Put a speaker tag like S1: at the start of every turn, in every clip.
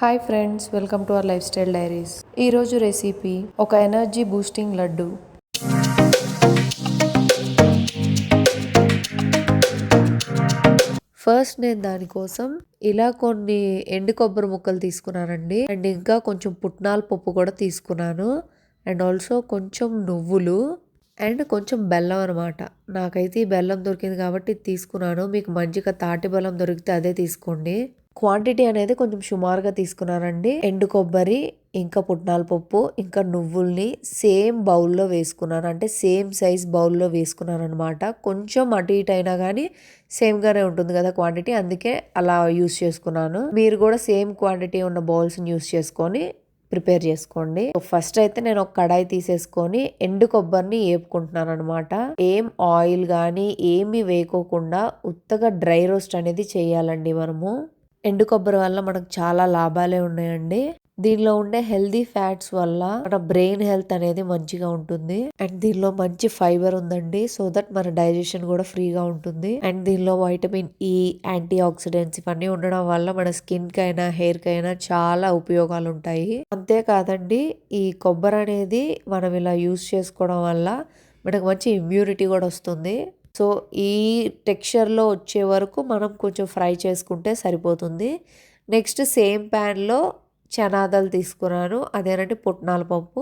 S1: Hi friends, welcome to our life style diaries. ఈరోజు recipe ఒక energy boosting laddu. First నేను దానికోసం ఇలా కొన్ని ఎండు కొబ్బరి ముక్కలు తీసుకున్నానండి. అండ్ ఇంకా కొంచెం పుట్నాల పప్పు కూడా తీసుకున్నాను. అండ్ ఆల్సో కొంచెం నువ్వులు అండ్ కొంచెం బెల్లం అనమాట. నాకైతే ఈ బెల్లం దొరికింది కాబట్టి ఇది తీసుకున్నాను. మీకు మంచిగా తాటి బెల్లం దొరికితే అదే తీసుకోండి. క్వాంటిటీ అనేది కొంచెం సుమారుగా తీసుకున్నానండి. ఎండు కొబ్బరి, ఇంకా పుట్నాల పప్పు, ఇంకా నువ్వుల్ని సేమ్ బౌల్లో వేసుకున్నాను. అంటే సేమ్ సైజ్ బౌల్లో వేసుకున్నాను అనమాట. కొంచెం అటు ఇటు అయినా కానీ సేమ్గానే ఉంటుంది కదా క్వాంటిటీ, అందుకే అలా యూస్ చేసుకున్నాను. మీరు కూడా సేమ్ క్వాంటిటీ ఉన్న బౌల్స్ని యూస్ చేసుకొని ప్రిపేర్ చేసుకోండి. ఫస్ట్ అయితే నేను ఒక కడాయి తీసేసుకొని ఎండు కొబ్బరిని వేపుకుంటున్నాను అనమాట. ఏం ఆయిల్ కానీ ఏమి వేయకోకుండా ఉత్తగా డ్రై రోస్ట్ అనేది చేయాలండి మనము. ఎండు కొబ్బరి వల్ల మనకు చాలా లాభాలే ఉన్నాయండి. దీనిలో ఉండే హెల్దీ ఫ్యాట్స్ వల్ల మన బ్రెయిన్ హెల్త్ అనేది మంచిగా ఉంటుంది. అండ్ దీనిలో మంచి ఫైబర్ ఉందండి, సో దట్ మన డైజెషన్ కూడా ఫ్రీగా ఉంటుంది. అండ్ దీనిలో వైటమిన్ ఈ, యాంటీ ఆక్సిడెంట్స్ ఇవన్నీ ఉండడం వల్ల మన స్కిన్ కైనా హెయిర్ కైనా చాలా ఉపయోగాలు ఉంటాయి. అంతేకాదండి, ఈ కొబ్బరి అనేది మనం ఇలా యూస్ చేసుకోవడం వల్ల మనకు మంచి ఇమ్యూనిటీ కూడా వస్తుంది. సో ఈ టెక్స్చర్లో వచ్చే వరకు మనం కొంచెం ఫ్రై చేసుకుంటే సరిపోతుంది. నెక్స్ట్ సేమ్ ప్యాన్లో చనాదాలు తీసుకున్నాను, అదేనంటే పుట్నాల పప్పు.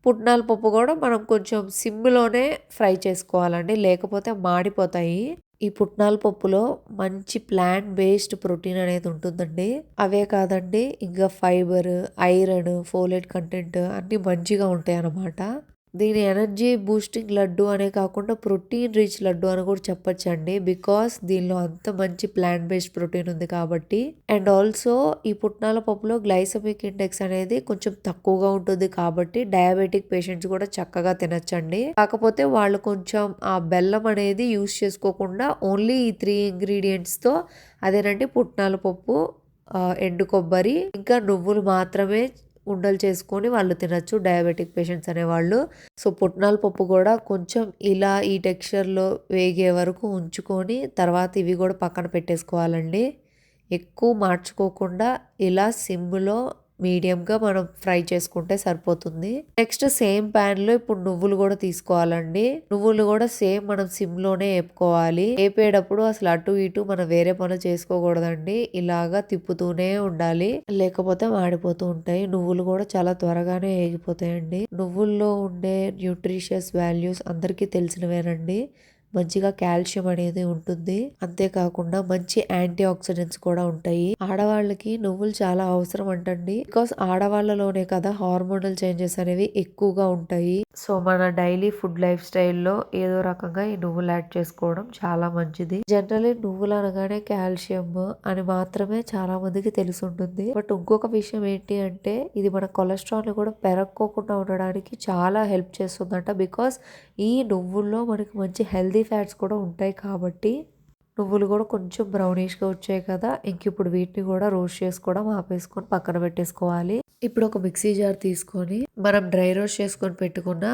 S1: పుట్నాల పప్పు కూడా మనం కొంచెం సిమ్లోనే ఫ్రై చేసుకోవాలండి, లేకపోతే మాడిపోతాయి. ఈ పుట్నాల పప్పులో మంచి ప్లాంట్ బేస్డ్ ప్రోటీన్ అనేది ఉంటుందండి. అవే కాదండి, ఇంకా ఫైబర్, ఐరన్, ఫోలేట్ కంటెంట్ అన్నీ మంచిగా ఉంటాయి అన్నమాట. దీని ఎనర్జీ బూస్టింగ్ లడ్డు అనే కాకుండా ప్రోటీన్ రిచ్ లడ్డు అని కూడా చెప్పొచ్చండి. బికాస్ దీనిలో అంత మంచి ప్లాంట్ బేస్డ్ ప్రోటీన్ ఉంది కాబట్టి. అండ్ ఆల్సో ఈ పుట్నాల పప్పులో గ్లైసమిక్ ఇండెక్స్ అనేది కొంచెం తక్కువగా ఉంటుంది కాబట్టి డయాబెటిక్ పేషెంట్స్ కూడా చక్కగా తినచ్చండి. కాకపోతే వాళ్ళు కొంచెం ఆ బెల్లం అనేది యూస్ చేసుకోకుండా ఓన్లీ ఈ 3 ఇంగ్రీడియంట్స్తో, అదేనంటే పుట్నాల పప్పు, ఎండు కొబ్బరి, ఇంకా నువ్వులు మాత్రమే ఉండలు చేసుకొని వాళ్ళు తినచ్చు, డయాబెటిక్ పేషెంట్స్ అనేవాళ్ళు. సో పుట్నాల పప్పు కూడా కొంచెం ఇలా ఈ టెక్స్చర్లో వేగే వరకు ఉంచుకొని తర్వాత ఇవి కూడా పక్కన పెట్టేసుకోవాలండి. ఎక్కువ మార్చుకోకుండా ఇలా సిమ్లో మీడియంగా మనం ఫ్రై చేసుకుంటే సరిపోతుంది. నెక్స్ట్ సేమ్ ప్యాన్లో ఇప్పుడు నువ్వులు కూడా తీసుకోవాలండి. నువ్వులు కూడా సేమ్ మనం సిమ్లోనే వేపుకోవాలి. వేపేటప్పుడు అసలు అటు ఇటు మనం వేరే పనులు చేసుకోకూడదండి, ఇలాగా తిప్పుతూనే ఉండాలి, లేకపోతే మాడిపోతూ ఉంటాయి. నువ్వులు కూడా చాలా త్వరగానే వేగిపోతాయండి. నువ్వుల్లో ఉండే న్యూట్రిషియస్ వాల్యూస్ అందరికీ తెలిసినవేనండి. మంచిగా కాల్షియం అనేది ఉంటుంది, అంతేకాకుండా మంచి యాంటీ ఆక్సిడెంట్స్ కూడా ఉంటాయి. ఆడవాళ్ళకి నువ్వులు చాలా అవసరం అంటండి. బికాస్ ఆడవాళ్ళలోనే కదా హార్మోనల్ చేంజెస్ అనేవి ఎక్కువగా ఉంటాయి. సో మన డైలీ ఫుడ్ లైఫ్ స్టైల్లో ఏదో రకంగా ఈ నువ్వులు యాడ్ చేసుకోవడం చాలా మంచిది. జనరల్లీ నువ్వులు అనగానే కాల్షియం అని మాత్రమే చాలా మందికి తెలిసి ఉంటుంది. బట్ ఇంకొక విషయం ఏంటి అంటే ఇది మన కొలెస్ట్రాల్ కూడా పెరక్కోకుండా ఉండడానికి చాలా హెల్ప్ చేస్తుందంట. బికాస్ ఈ నువ్వుల్లో మనకి మంచి హెల్దీ ఫ్యాట్స్ కూడా ఉంటాయి కాబట్టి. నువ్వులు కూడా కొంచెం బ్రౌనిష్గా వచ్చాయి కదా, ఇంక ఇప్పుడు వీటిని కూడా రోస్ట్ చేసుకోవడం ఆపేసుకొని పక్కన పెట్టేసుకోవాలి. ఇప్పుడు ఒక మిక్సీ జార్ తీసుకొని మనం డ్రై రోస్ట్ చేసుకొని పెట్టుకున్న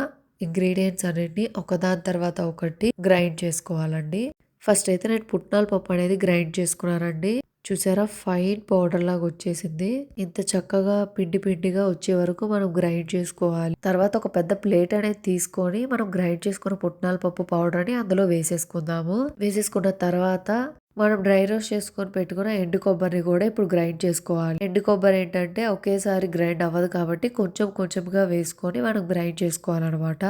S1: ఇంగ్రీడియంట్స్ అన్నిటిని ఒకదాని తర్వాత ఒకటి గ్రైండ్ చేసుకోవాలండి. ఫస్ట్ అయితే నేను పుట్నాల పప్పు అనేది గ్రైండ్ చేసుకున్నానండి. చూసారా, ఫైన్ పౌడర్ లాగా వచ్చేసింది. ఇంత చక్కగా పిండి పిండిగా వచ్చే వరకు మనం గ్రైండ్ చేసుకోవాలి. తర్వాత ఒక పెద్ద ప్లేట్ అనేది తీసుకొని మనం గ్రైండ్ చేసుకున్న పుట్నాల పప్పు పౌడర్ ని అందులో వేసేసుకుందాము. వేసేసుకున్న తర్వాత మనం డ్రై రోస్ట్ చేసుకొని పెట్టుకున్న ఎండు కొబ్బరిని కూడా ఇప్పుడు గ్రైండ్ చేసుకోవాలి. ఎండు కొబ్బరి ఏంటంటే ఒకేసారి గ్రైండ్ అవ్వదు కాబట్టి కొంచెం కొంచెంగా వేసుకొని మనం గ్రైండ్ చేసుకోవాలన్నమాట.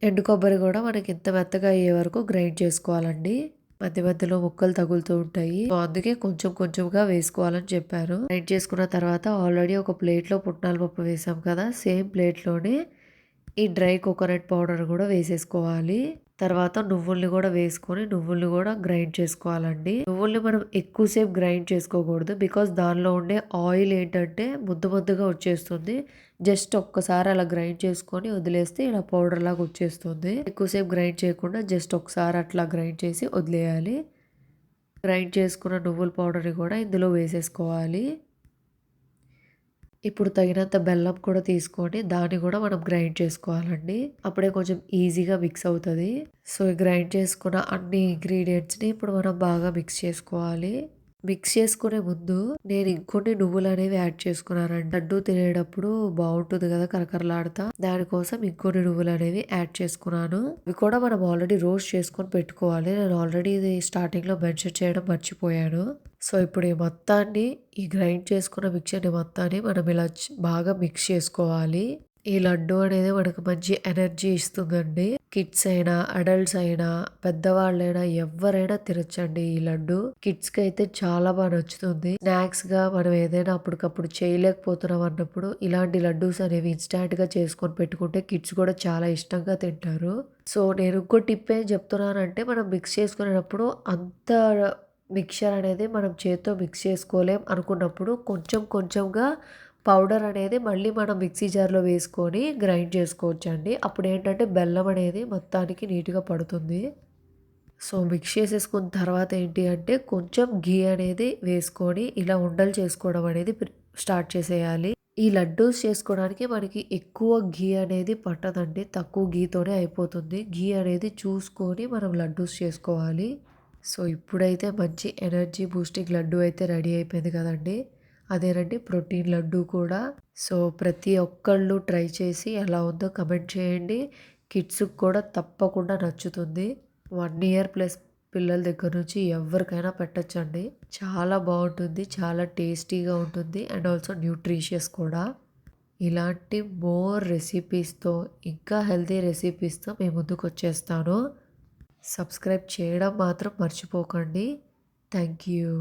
S1: ఎండు కొబ్బరి కూడా మనకి ఇంత మెత్తగా అయ్యే వరకు గ్రైండ్ చేసుకోవాలండి. మధ్య మధ్యలో ముక్కలు తగులుతూ ఉంటాయి, సో అందుకే కొంచెం కొంచెంగా వేసుకోవాలని చెప్పారు. గ్రైండ్ చేసుకున్న తర్వాత ఆల్రెడీ ఒక ప్లేట్లో పుట్నాల పప్పు వేసాం కదా, సేమ్ ప్లేట్లోనే ఈ డ్రై కోకోనట్ పౌడర్ కూడా వేసేసుకోవాలి. తర్వాత నువ్వుల్ని కూడా వేసుకొని నువ్వుల్ని కూడా గ్రైండ్ చేసుకోవాలండి. నువ్వుల్ని మనం ఎక్కువసేపు గ్రైండ్ చేసుకోకూడదు, బికాస్ దానిలో ఉండే ఆయిల్ ఏంటంటే ముద్ద ముద్దగా వచ్చేస్తుంది. జస్ట్ ఒక్కసారి అలా గ్రైండ్ చేసుకొని వదిలేస్తే ఇలా పౌడర్ లాగా వచ్చేస్తుంది. ఎక్కువసేపు గ్రైండ్ చేయకుండా జస్ట్ ఒకసారి అట్లా గ్రైండ్ చేసి వదిలేయాలి. గ్రైండ్ చేసుకున్న నువ్వుల పౌడర్ని కూడా ఇందులో వేసేసుకోవాలి. ఇప్పుడు తగినంత బెల్లం కూడా తీసుకొని దాన్ని కూడా మనం గ్రైండ్ చేసుకోవాలండి. అప్పుడే కొంచెం ఈజీగా మిక్స్ అవుతుంది. సో గ్రైండ్ చేసుకున్న అన్ని ఇంగ్రీడియంట్స్ని ఇప్పుడు మనం బాగా మిక్స్ చేసుకోవాలి. మిక్స్ చేసుకునే ముందు నేను ఇంకొన్ని నువ్వులనేవి యాడ్ చేసుకున్నానండి. లడ్డూ తినేటప్పుడు బావుంటుంది కదా కరకరలాడుతా. దానికోసం ఇంకొన్ని నువ్వులనేవి యాడ్ చేసుకున్నాను. ఇవి కూడా మనం ఆల్రెడీ రోస్ట్ చేసుకొని పెట్టుకోవాలి. నేను ఆల్రెడీ ఇది స్టార్టింగ్‌లో మెన్షన్ చేయడం మర్చిపోయాను. సో, ఇప్పుడు ఈ మొత్తాన్ని ఈ గ్రైండ్ చేసుకున్న మిక్చర్‌ని మొత్తాన్ని మనం ఇలా బాగా మిక్స్ చేసుకోవాలి. ఈ లడ్డు అనేది మనకు మంచి ఎనర్జీ ఇస్తుందండి. కిడ్స్ అయినా, అడల్ట్స్ అయినా, పెద్దవాళ్ళైనా ఎవ్వరైనా తినొచ్చండి ఈ లడ్డు. కిడ్స్‌కి అయితే చాలా బాగా నచ్చుతుంది. స్నాక్స్‌గా మనం ఏదైనా అప్పటికప్పుడు చేయలేకపోతున్నాం అన్నప్పుడు ఇలాంటి లడ్డూస్ అనేవి ఇన్‌స్టాంట్‌గా చేసుకొని పెట్టుకుంటే కిడ్స్ కూడా చాలా ఇష్టంగా తింటారు. సో, నేను ఇంకో టిప్ ఏం చెప్తున్నానంటే మనం మిక్స్ చేసుకునేటప్పుడు అంత మిక్చర్ అనేది మనం చేత్తో మిక్స్ చేసుకోలేం అనుకున్నప్పుడు కొంచెం కొంచెంగా పౌడర్ అనేది మళ్ళీ మనం మిక్సీ జార్‌లో వేసుకొని గ్రైండ్ చేసుకోవచ్చండి. అప్పుడేంటంటే బెల్లం అనేది మొత్తానికి నీట్‌గా పడుతుంది. సో, మిక్స్ చేసేసుకున్న తర్వాత ఏంటి అంటే కొంచెం ఘీ అనేది వేసుకొని ఇలా ఉండలు చేసుకోవడం అనేది స్టార్ట్ చేసేయాలి. ఈ లడ్డూస్ చేసుకోవడానికి మనకి ఎక్కువ ఘీ అనేది పట్టదండి. తక్కువ ఘీతోనే అయిపోతుంది. ఘీ అనేది చూసుకొని మనం లడ్డూస్ చేసుకోవాలి. సో, ఇప్పుడైతే మంచి ఎనర్జీ బూస్టింగ్ లడ్డూ అయితే రెడీ అయిపోయింది కదండీ! అదేనండి ప్రోటీన్ లడ్డూ కూడా. సో, ప్రతి ఒక్కళ్ళు ట్రై చేసి ఎలా ఉందో కమెంట్ చేయండి. కిడ్స్‌కి కూడా తప్పకుండా నచ్చుతుంది. 1 ఇయర్ ప్లస్ పిల్లల దగ్గర నుంచి ఎవరికైనా పెట్టొచ్చండి. చాలా బావుంటుంది. చాలా టేస్టీగా ఉంటుంది. అండ్ ఆల్సో న్యూట్రిషియస్ కూడా. ఇలాంటి మోర్ రెసిపీస్‌తో ఇంకా హెల్తీ రెసిపీస్‌తో మీ ముందుకొచ్చేస్తాను. సబ్స్క్రైబ్ చేయడం మాత్రం మర్చిపోకండి. Thank you.